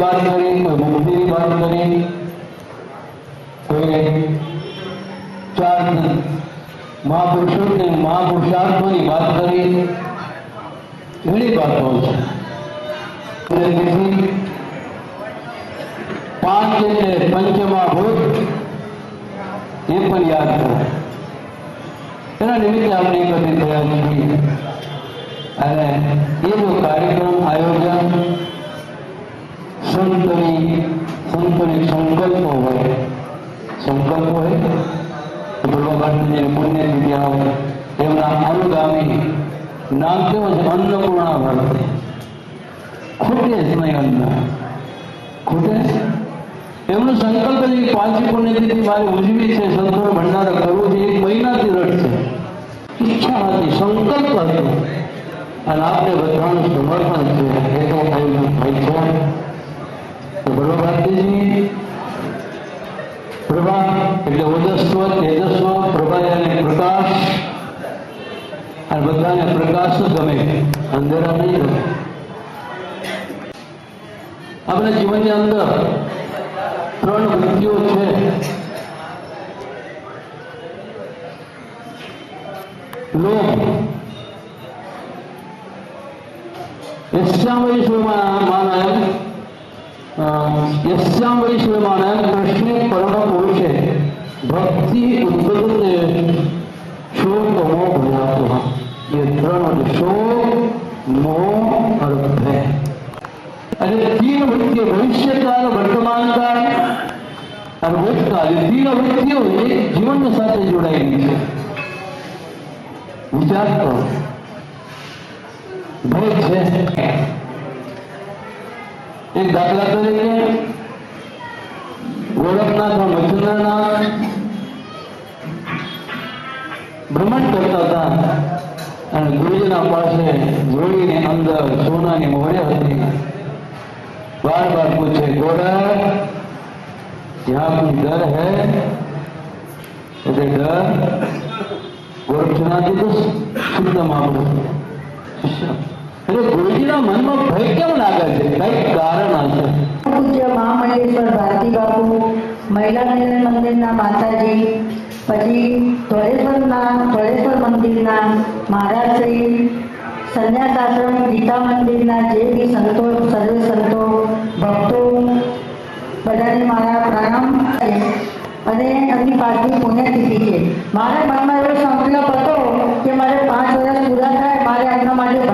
बात करी, कोई मुक्ति की बात करी, कोई चार महापुरुषों के महापुरुषार्थों की बात करी। घणी बातों છે। પાંચ એટલે પંચમહાભૂત એ પણ યાદ કરો। એના નિમિત્તે આપણે એકત્રિત થયા છીએ અને એ જો કાર્યક્રમ આયોજન સંતોની સંકલ્પ હોય ભગવાનની પુણ્યતિથિ આવે એમના અનુગામી નામ કેવું છે? અન્નપૂર્ણા ભારતી। ખૂટે જ નહીં અન્ન, ખૂટે। એમનો સંકલ્પ છે કે પાંચમી પુણ્યતિથિ મારે ઉજવી છે, સંતોનો ભંડારો કરવો છે। 1 મહિનાથી રડશે, ઈચ્છા હતી, સંકલ્પ હતો અને આપણે બધાનું સમર્પણ છે એ તો આયોજન થાય છે। તો પ્રભાભારતીજી, પ્રભા એટલે ઓજસ્વ, તેજસ્વ, પ્રભા એટલે પ્રકાશ, અને બધાને પ્રકાશ ગમે, અંધેરા નહીં ગમે। આપણા જીવનની અંદર 3 વૃત્તિઓ છે। લોભ, યસ્યામ વૈશ્વમાનમ કૃષ્ણે પરમ પુરુષે ભક્તિ ઉદ્બુદ્ધતે शोक मोह भयातः। ये 3 शोक मोह और भय अरे 3 वृत्तियों भविष्य काल, वर्तमान काल और भूतकाल, ये 3 वृत्तियों एक जीवन साथ जोड़ाएगी है। विचार करो, भय है। एक दाखला तरीके गोरखनाथ और मच्छिंद्रनाथ भ्रमण करता था और गुरुजीना पासे जोड़ी ने अंदर सोना की मोहरे होती। बार बार पूछे, गोरख यहाँ कोई डर है? डर? गोरक्षनाथ जी तो शुद्ध महापुरुष। अरे गुरुजीना मन में भय केम लागे छे? कई कारण हशे। पूज्य महामंडलेश्वर भारती बापू, महिला मिलन मंदिर माताजी, પછી ધોળેશ્વર મંદિરના મહારાજશ્રી, સંન્યાસ આશ્રમ, ગીતા મંદિરના જે બી સંતો, સર્વે સંતો, ભક્તો બધાને મારા પ્રણામ અને એમની 5મી પુણ્યતિથિ છે। મારા મનમાં એવો સંકલ્પ હતો કે મારે 5 વર્ષ પૂરા થાય, મારે એમના માટે